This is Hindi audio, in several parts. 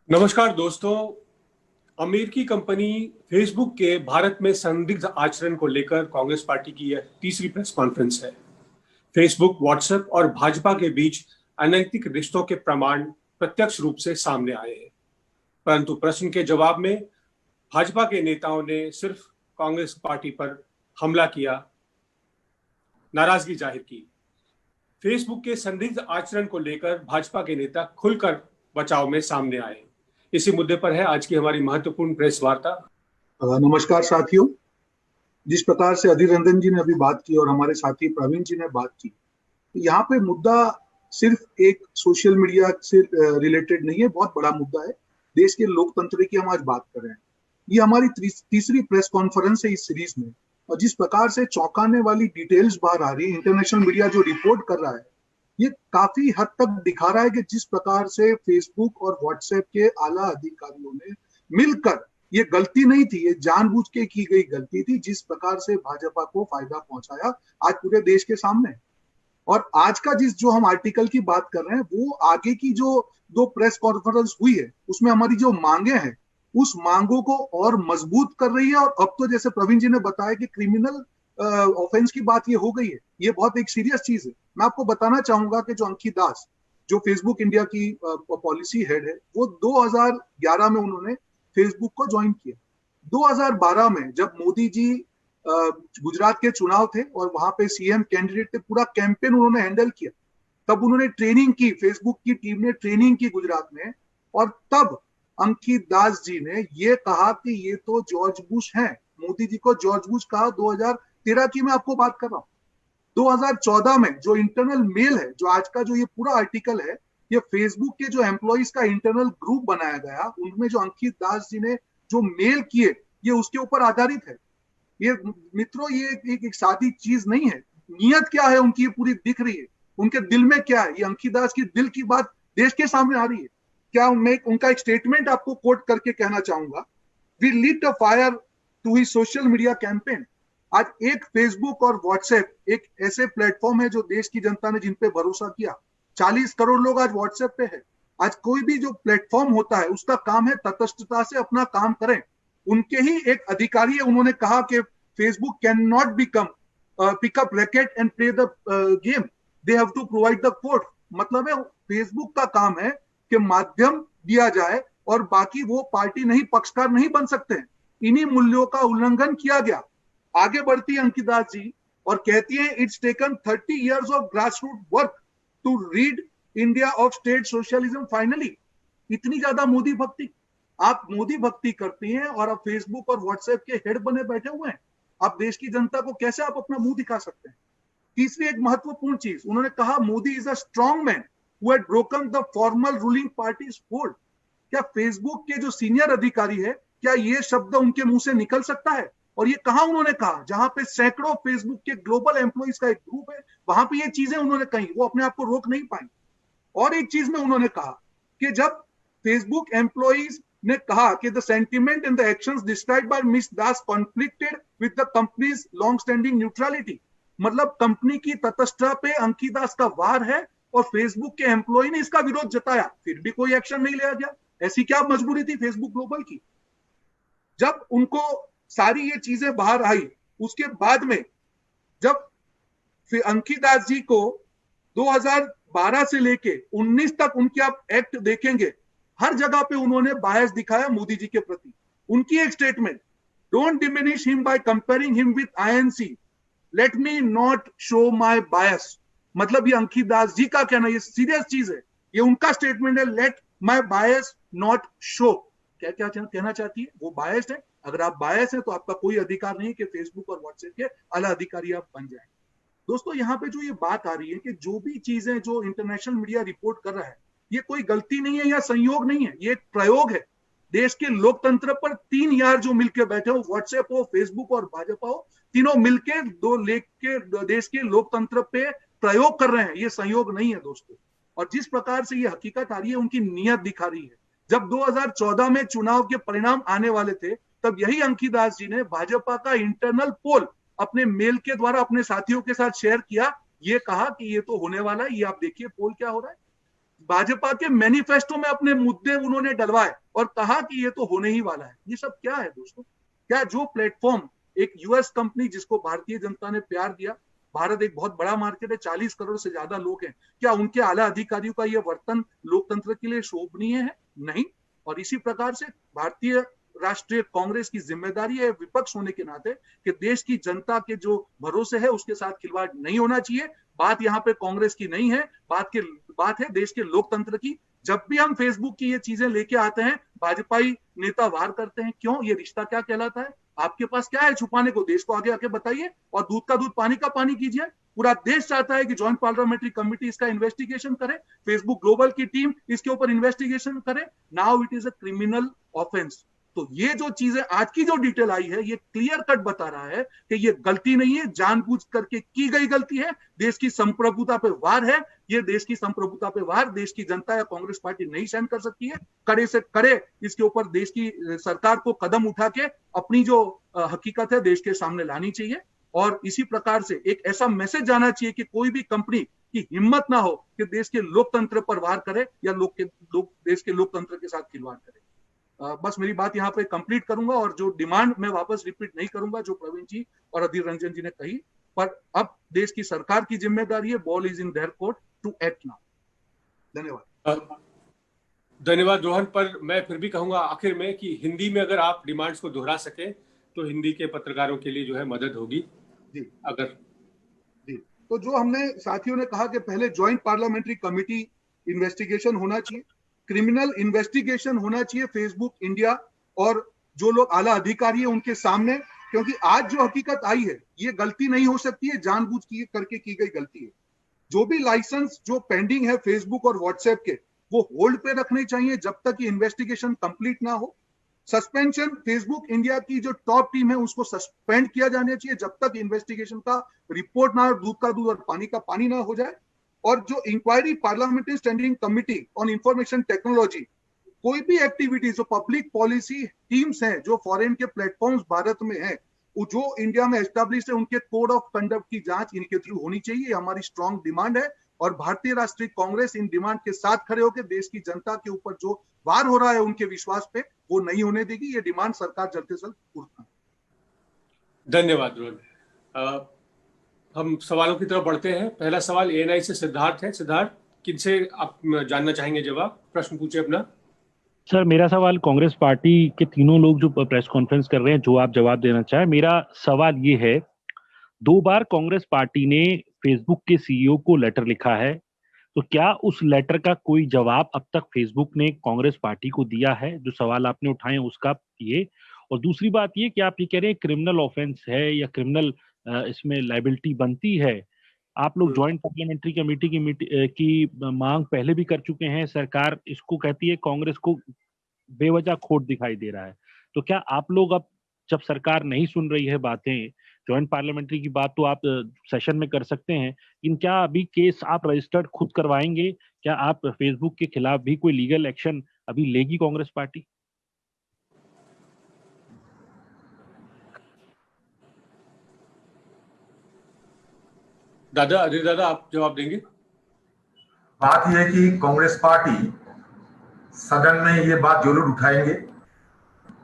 नमस्कार दोस्तों। अमेरिकी कंपनी फेसबुक के भारत में संदिग्ध आचरण को लेकर कांग्रेस पार्टी की यह तीसरी प्रेस कॉन्फ्रेंस है। फेसबुक, व्हाट्सएप और भाजपा के बीच अनैतिक रिश्तों के प्रमाण प्रत्यक्ष रूप से सामने आए हैं, परंतु प्रश्न के जवाब में भाजपा के नेताओं ने सिर्फ कांग्रेस पार्टी पर हमला किया, नाराजगी जाहिर की। फेसबुक के संदिग्ध आचरण को लेकर भाजपा के नेता खुलकर बचाव में सामने आए। इसी मुद्दे पर है आज की हमारी महत्वपूर्ण प्रेस वार्ता। नमस्कार साथियों, जिस प्रकार से अधीर रंजन जी ने अभी बात की और हमारे साथी प्रवीण जी ने बात की, यहाँ पे मुद्दा सिर्फ एक सोशल मीडिया से रिलेटेड नहीं है, बहुत बड़ा मुद्दा है। देश के लोकतंत्र की हम आज बात कर रहे हैं। ये हमारी तीसरी प्रेस कॉन्फ्रेंस है इस सीरीज में, और जिस प्रकार से चौंकाने वाली डिटेल्स बाहर आ रही है, इंटरनेशनल मीडिया जो रिपोर्ट कर रहा है, ये काफी हद तक दिखा रहा है कि जिस प्रकार से फेसबुक और व्हाट्सएप के आला अधिकारियों ने मिलकर, ये गलती नहीं थी, ये जानबूझ के की गई गलती थी, जिस प्रकार से भाजपा को फायदा पहुंचाया आज पूरे देश के सामने। और आज का जो हम आर्टिकल की बात कर रहे हैं, वो आगे की जो दो प्रेस कॉन्फ्रेंस हुई है, उसमें हमारी जो मांगे हैं, उस मांगों को और मजबूत कर रही है। और अब तो जैसे प्रवीण जी ने बताया कि क्रिमिनल ऑफेंस की बात ये हो गई है, ये बहुत एक सीरियस चीज है। मैं आपको बताना चाहूंगा कि जो अंकित दास, जो फेसबुक इंडिया की पॉलिसी हेड है, वो 2011 में उन्होंने फेसबुक को ज्वाइन किया। 2012 में जब मोदी जी गुजरात के चुनाव थे और वहां पे सीएम कैंडिडेट थे, पूरा कैंपेन उन्होंने हैंडल किया। तब उन्होंने ट्रेनिंग की, फेसबुक की टीम ने ट्रेनिंग की गुजरात में, और तब अंकित दास जी ने ये कहा कि ये तो जॉर्ज बुश हैं। मोदी जी को जॉर्ज बुश कहा 2013 की मैं आपको बात कर रहा हूं। 2014 में जो इंटरनल मेल है, जो आज का जो ये पूरा आर्टिकल है, ये फेसबुक के जो एम्प्लॉइज का इंटरनल ग्रुप बनाया गया, उनमें जो अंकित दास जी ने जो मेल किए, ये उसके ऊपर आधारित है। ये मित्रों, ये एक सादी चीज नहीं है। नियत क्या है उनकी, ये पूरी दिख रही है। उनके दिल में क्या है, ये अंकित दास की दिल की बात देश के सामने आ रही है। क्या मैं उनका एक स्टेटमेंट आपको कोट करके कहना चाहूंगा। We lit a fire to ही सोशल मीडिया कैंपेन। आज एक फेसबुक और व्हाट्सएप एक ऐसे प्लेटफॉर्म है जो देश की जनता ने जिन पे भरोसा किया। 40 करोड़ लोग आज व्हाट्सएप पे है। आज कोई भी जो प्लेटफॉर्म होता है, उसका काम है तटस्थता से अपना काम करें। उनके ही एक अधिकारी है, उन्होंने कहा कि Facebook can not become pick up racket and play the game, they have to provide the code. मतलब है फेसबुक का काम है कि माध्यम दिया जाए, और बाकी वो पार्टी नहीं, पक्षकार नहीं बन सकते हैं। इन्हीं मूल्यों का उल्लंघन किया गया। आगे बढ़ती है अंकित दास जी और कहती है, it's taken 30 years of grassroot work to rid India of state socialism finally. इतनी ज्यादा मोदी भक्ति, आप मोदी भक्ति करती हैं और आप फेसबुक और व्हाट्सएप के हेड बने बैठे हुए हैं। आप देश की जनता को कैसे आप अपना मुंह दिखा सकते हैं। तीसरी एक महत्वपूर्ण चीज उन्होंने कहा, Modi is a strong man who had broken the formal ruling parties hold. क्या फेसबुक के जो सीनियर अधिकारी है, क्या ये शब्द उनके मुंह से निकल सकता है? और ये कहा उन्होंने कहा, जहां पे सैकड़ों फेसबुक के ग्लोबल एम्प्लॉइज का एक ग्रुप है, वहां पे ये चीजें उन्होंने कही, वो अपने आप को रोक नहीं पाई। और एक चीज में उन्होंने कहा कि जब फेसबुक एम्प्लॉइज ने कहा कि the sentiment and the actions described bye miss Das conflicted with the companies long standing neutrality. मतलब कंपनी की तटस्थता पे अंकित दास का वार है, और फेसबुक के एम्प्लॉय ने इसका विरोध जताया, फिर भी कोई एक्शन नहीं लिया गया। ऐसी क्या मजबूरी थी फेसबुक ग्लोबल की? जब उनको सारी ये चीजें बाहर आई, उसके बाद में जब फिर अंकित दास जी को 2012 से लेके 19 तक उनके आप एक्ट देखेंगे, हर जगह पे उन्होंने बायस दिखाया मोदी जी के प्रति। उनकी एक statement, don't diminish him by comparing him with INC, let me not show my bias. मतलब ये अंकित दास जी का कहना, ये सीरियस चीज है, ये उनका स्टेटमेंट है, let my bias not show. क्या क्या कहना चाहती है, वो बायस्ड है। अगर आप बायस हैं तो आपका कोई अधिकार नहीं कि फेसबुक और व्हाट्सएप के आला अधिकारी आप बन जाएं। दोस्तों, यहाँ पे जो ये बात आ रही है कि जो भी चीजें जो इंटरनेशनल मीडिया रिपोर्ट कर रहा है, ये कोई गलती नहीं है या संयोग नहीं है, ये एक प्रयोग है। देश के लोकतंत्र पर तीन यार जो मिलकर बैठे हो, व्हाट्सएप हो, फेसबुक और भाजपा हो, तीनों मिलकर दो लेख के देश के लोकतंत्र पे प्रयोग कर रहे हैं। ये संयोग नहीं है दोस्तों। और जिस प्रकार से ये हकीकत आ रही है, उनकी नीयत दिखा रही है। जब 2014 में चुनाव के परिणाम आने वाले थे, तब यही अंकित दास जी ने भाजपा का इंटरनल पोल अपने मेल के द्वारा अपने साथियों के साथ शेयर किया। ये कहा कि ये तो होने वाला है, ये आप देखिए पोल क्या हो रहा है। भाजपा के मैनिफेस्टो में अपने मुद्दे उन्होंने डलवाए और कहा कि ये तो होने ही वाला है। ये सब क्या है दोस्तों? क्या जो प्लेटफॉर्म एक यूएस कंपनी जिसको भारतीय जनता ने प्यार दिया, भारत एक बहुत बड़ा मार्केट है, 40 करोड़ से ज्यादा लोग हैं, क्या उनके आला अधिकारियों का यह वर्तन लोकतंत्र के लिए शोभनीय है? नहीं। और इसी प्रकार से भारतीय राष्ट्रीय कांग्रेस की जिम्मेदारी है विपक्ष होने के नाते कि देश की जनता के जो भरोसे है उसके साथ खिलवाड़ नहीं होना चाहिए। बात यहाँ पे कांग्रेस की नहीं है, बात है देश के लोकतंत्र की। जब भी हम फेसबुक की ये चीजें लेके आते हैं, भाजपाई नेता वार करते हैं। क्यों? ये रिश्ता क्या कहलाता है? आपके पास क्या है छुपाने को? देश को आगे आके बताइए और दूध का दूध पानी का पानी कीजिए। पूरा देश चाहता है कि ज्वाइंट पार्लियामेंट्री कमेटी इसका इन्वेस्टिगेशन करे, फेसबुक ग्लोबल की टीम इसके ऊपर इन्वेस्टिगेशन करे। Now it is a criminal offence. तो ये जो चीजें आज की जो डिटेल आई है, ये क्लियर कट बता रहा है कि ये गलती नहीं है, जानबूझ करके की गई गलती है, देश की संप्रभुता पे वार है। ये देश की संप्रभुता पे वार देश की जनता या कांग्रेस पार्टी नहीं सहन कर सकती है। कड़े से कड़े इसके ऊपर देश की सरकार को कदम उठा के अपनी जो हकीकत है देश के सामने लानी चाहिए। और इसी प्रकार से एक ऐसा मैसेज जाना चाहिए कि कोई भी कंपनी की हिम्मत ना हो कि देश के लोकतंत्र पर वार करे या देश के लोकतंत्र के साथ खिलवाड़ करे। बस मेरी बात यहाँ पे कंप्लीट करूंगा और जो डिमांड मैं वापस रिपीट नहीं करूंगा जो प्रवीण जी और अधीर रंजन जी ने कही, पर अब देश की सरकार की जिम्मेदारी है, ball is in their court to act now. धन्यवाद। धन्यवाद रोहन। पर मैं फिर भी कहूंगा आखिर में कि हिंदी में अगर आप डिमांड्स को दोहरा सके तो हिंदी के पत्रकारों के लिए जो है मदद होगी। जी अगर जी तो जो हमने साथियों ने कहा कि पहले ज्वाइंट पार्लियामेंट्री कमेटी इन्वेस्टिगेशन होना चाहिए, क्रिमिनल इन्वेस्टिगेशन होना चाहिए फेसबुक इंडिया और जो लोग आला अधिकारी है उनके सामने, क्योंकि आज जो हकीकत आई है ये गलती नहीं हो सकती है, जानबूझ करके की गई गलती है। जो भी लाइसेंस जो पेंडिंग है फेसबुक और व्हाट्सएप के, वो होल्ड पे रखने चाहिए जब तक ये इन्वेस्टिगेशन कंप्लीट ना हो। सस्पेंशन फेसबुक इंडिया की जो टॉप टीम है उसको सस्पेंड किया जाना चाहिए जब तक इन्वेस्टिगेशन का रिपोर्ट ना, दूध का दूध और पानी का पानी ना हो जाए। और जो inquiry parliamentary standing committee on information technology, कोई भी एक्टिविटीज जो पब्लिक पॉलिसी टीम्स हैं जो फॉरेन के प्लेटफॉर्म्स भारत में हैं, जो इंडिया में एस्टैब्लिश है, उनके कोड ऑफ कंडक्ट की जांच इनके थ्रू होनी चाहिए। हमारी स्ट्रॉन्ग डिमांड है और भारतीय राष्ट्रीय कांग्रेस इन डिमांड के साथ खड़े होकर देश की जनता के ऊपर जो वार हो रहा है उनके विश्वास पे, वो नहीं होने देगी। ये डिमांड सरकार जल्द से जल्द पूर्ण करे। धन्यवाद रोहन। हम सवालों की तरफ बढ़ते हैं। पहला सवाल एएनआई से सिद्धार्थ है। सिद्धार्थ, किनसे आप जानना चाहेंगे जवाब? प्रश्न पूछे अपना। सर, मेरा सवाल कांग्रेस पार्टी के तीनों लोग जो प्रेस कॉन्फ्रेंस कर रहे हैं, जो आप जवाब देना चाहें। मेरा सवाल ये है, 2 बार कांग्रेस पार्टी ने फेसबुक के सीईओ को लेटर लिखा है, तो क्या उस लेटर का कोई जवाब अब तक फेसबुक ने कांग्रेस पार्टी को दिया है? जो सवाल आपने उठाए उसका ये। और दूसरी बात ये कि आप ये कह रहे हैं क्रिमिनल ऑफेंस है या क्रिमिनल इसमें लायबिलिटी बनती है। आप लोग ज्वाइंट पार्लियामेंट्री कमेटी की मांग पहले भी कर चुके हैं। सरकार इसको कहती है, कांग्रेस को बेवजह खोट दिखाई दे रहा है। तो क्या आप लोग अब, जब सरकार नहीं सुन रही है बातें, ज्वाइंट पार्लियामेंट्री की बात तो आप सेशन में कर सकते हैं, लेकिन क्या अभी केस आप रजिस्टर्ड खुद करवाएंगे? क्या आप फेसबुक के खिलाफ भी कोई लीगल एक्शन अभी लेगी कांग्रेस पार्टी? अधीर दादा, आप जवाब देंगे? बात यह है कि कांग्रेस पार्टी सदन में ये बात जरूर उठाएंगे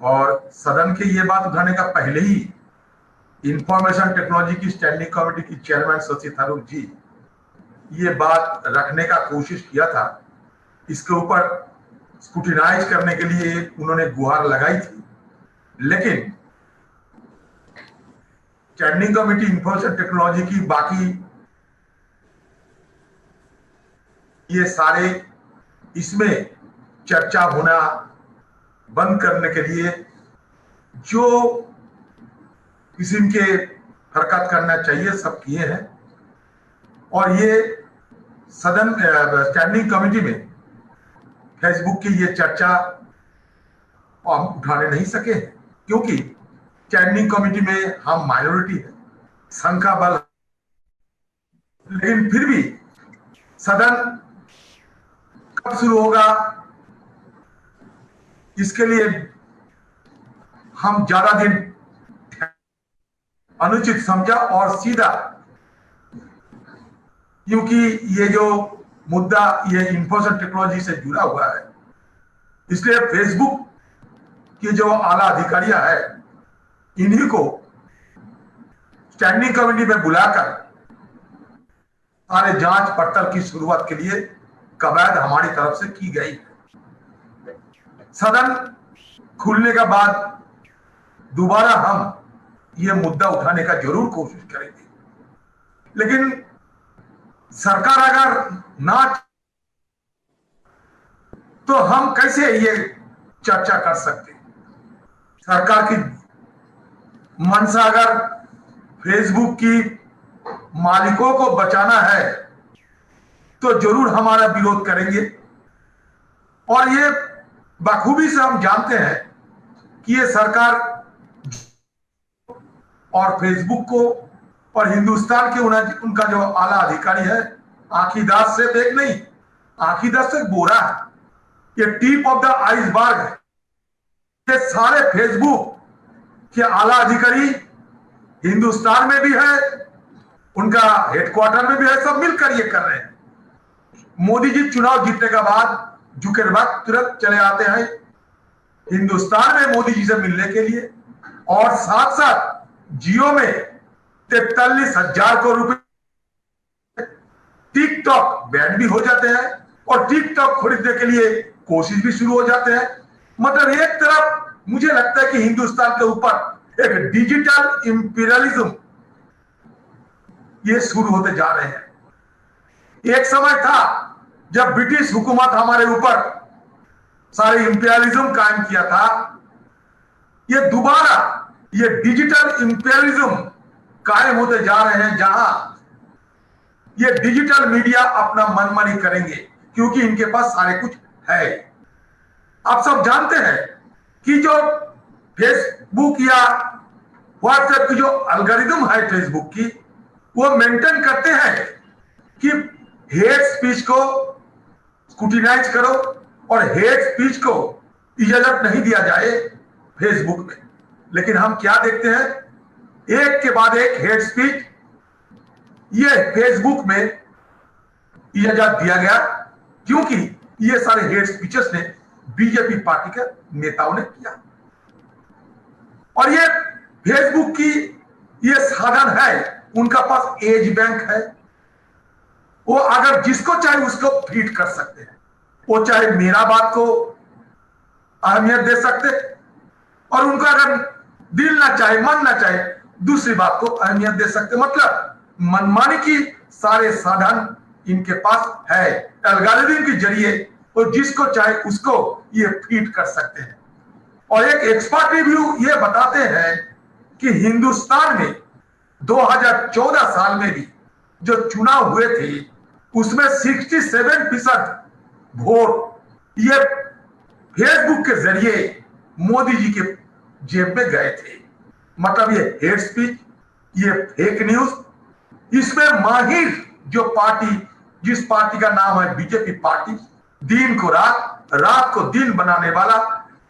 और सदन के ये बात उठाने का पहले ही इंफॉर्मेशन टेक्नोलॉजी की स्टैंडिंग कमेटी की चेयरमैन शशि थरूर जी ये बात रखने का कोशिश किया था। इसके ऊपर स्क्रूटिनाइज करने के लिए उन्होंने गुहार लगाई थी, लेकिन स्टैंडिंग कमेटी इंफॉर्मेशन टेक्नोलॉजी की बाकी ये सारे इसमें चर्चा होना बंद करने के लिए जो किस्म के हरकत करना चाहिए सब किए हैं। और ये सदन स्टैंडिंग कमेटी में फेसबुक की ये चर्चा हम उठाने नहीं सके क्योंकि स्टैंडिंग कमेटी में हम माइनॉरिटी है, संख्या बल, लेकिन फिर भी सदन कब शुरू होगा इसके लिए हम ज्यादा दिन अनुचित समझा और सीधा, क्योंकि ये जो मुद्दा ये इंफॉर्मेशन टेक्नोलॉजी से जुड़ा हुआ है। इसलिए फेसबुक के जो आला अधिकारियां हैं, इन्हीं को स्टैंडिंग कमेटी में बुलाकर सारे जांच पड़ताल की शुरुआत के लिए कवायद हमारी तरफ से की गई। सदन खुलने के बाद दोबारा हम ये मुद्दा उठाने का जरूर कोशिश करेंगे, लेकिन सरकार अगर ना तो हम कैसे ये चर्चा कर सकते? सरकार की मंशा अगर फेसबुक की मालिकों को बचाना है तो जरूर हमारा विरोध करेंगे। और ये बखूबी से हम जानते हैं कि ये सरकार और फेसबुक को और हिंदुस्तान के उनका जो आला अधिकारी है, आंखीदास से एक नहीं, आंखीदास से बोरा है, ये टिप ऑफ द आइसबर्ग है। ये सारे फेसबुक के आला अधिकारी हिंदुस्तान में भी है, उनका हेडक्वार्टर में भी है, सब मिलकर ये कर रहे हैं। मोदी जी चुनाव जीतने के बाद जुकेरबर्ग तुरंत चले आते हैं हिंदुस्तान में मोदी जी से मिलने के लिए, और साथ साथ जियो में 43,000 करोड़ रुपए टिकटॉक बैन भी हो जाते हैं और टिकटॉक खरीदने के लिए कोशिश भी शुरू हो जाते हैं। मतलब एक तरफ मुझे लगता है कि हिंदुस्तान के ऊपर एक डिजिटल इंपीरियलिज्म ये शुरू होते जा रहे हैं। एक समय था जब ब्रिटिश हुकूमत हमारे ऊपर सारे इंपीरियलिज्म कायम किया था, ये दोबारा ये डिजिटल इंपीरियलिज्म कायम होते जा रहे हैं, जहां ये डिजिटल मीडिया अपना मनमानी करेंगे क्योंकि इनके पास सारे कुछ है। आप सब जानते हैं कि जो फेसबुक या व्हाट्सएप की जो एल्गोरिदम है फेसबुक की, वो मेंटेन करते हैं कि हेट स्पीच को स्क्रूटिनाइज करो और हेट स्पीच को इजाजत नहीं दिया जाए फेसबुक में। लेकिन हम क्या देखते हैं, एक के बाद एक हेट स्पीच ये फेसबुक में इजाजत दिया गया, क्योंकि ये सारे हेट स्पीचेस ने बीजेपी पार्टी के नेताओं ने किया। और ये फेसबुक की ये साधन है, उनका पास एज बैंक है, वो अगर जिसको चाहे उसको फीड कर सकते हैं। वो चाहे मेरा बात को अहमियत दे सकते, और उनको अगर दिल ना चाहे, मन ना चाहे, दूसरी बात को अहमियत दे सकते। मतलब मनमानी की सारे साधन इनके पास है, एल्गोरिथम के जरिए वो जिसको चाहे उसको ये फीड कर सकते हैं। और एक एक्सपर्ट रिव्यू ये बताते हैं कि हिंदुस्तान में 2014 साल में भी जो चुनाव हुए थे उसमें 67% वोट ये फेसबुक के जरिए मोदी जी के जेब में गए थे। मतलब ये हेट स्पीच, ये फेक न्यूज, इसमें माहिर जो पार्टी, जिस पार्टी का नाम है बीजेपी पार्टी, दिन को रात, रात को दिन बनाने वाला,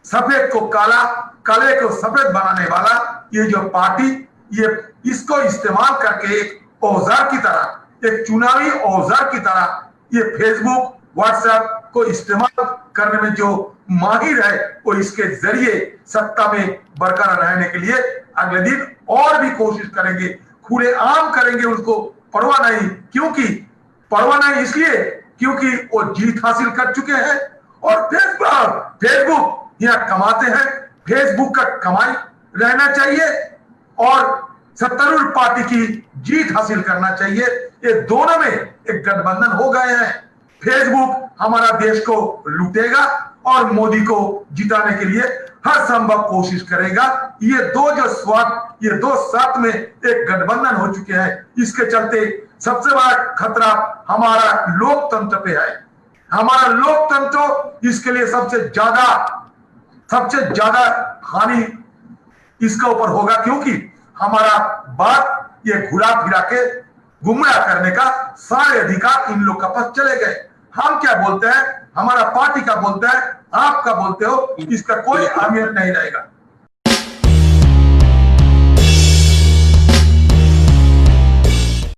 सफेद को काला, काले को सफेद बनाने वाला ये जो पार्टी, ये इसको इस्तेमाल करके एक औजार की तरह, एक चुनावी औजार की तरह ये फेसबुक व्हाट्सएप को इस्तेमाल करने में जो माहिर है, वो इसके जरिए सत्ता में बरकरार रहने के लिए अगले दिन और भी कोशिश करेंगे, खुलेआम करेंगे, उसको परवाह नहीं। क्योंकि परवाह नहीं इसलिए क्योंकि वो जीत हासिल कर चुके हैं और फेसबुक यहाँ कमाते हैं। फेसबुक का कमाई रहना चाहिए और सत्तारूढ़ पार्टी की जीत हासिल करना चाहिए। ये दोनों में एक गठबंधन हो गए हैं। फेसबुक हमारा देश को लूटेगा और मोदी को जिताने के लिए हर संभव कोशिश करेगा। ये दो जो स्वार्थ, ये दो साथ में एक गठबंधन हो चुके हैं। इसके चलते सबसे बड़ा खतरा हमारा लोकतंत्र पे है। हमारा लोकतंत्र इसके लिए सबसे ज्यादा हानि इसके ऊपर होगा, क्योंकि हमारा बात ये घुरा फिरा के गुमराह करने का सारे अधिकार इन लोग के पास चले गए। हम क्या बोलते हैं, हमारा पार्टी का बोलता है, आप क्या बोलते हो, इसका कोई अहमियत नहीं रहेगा।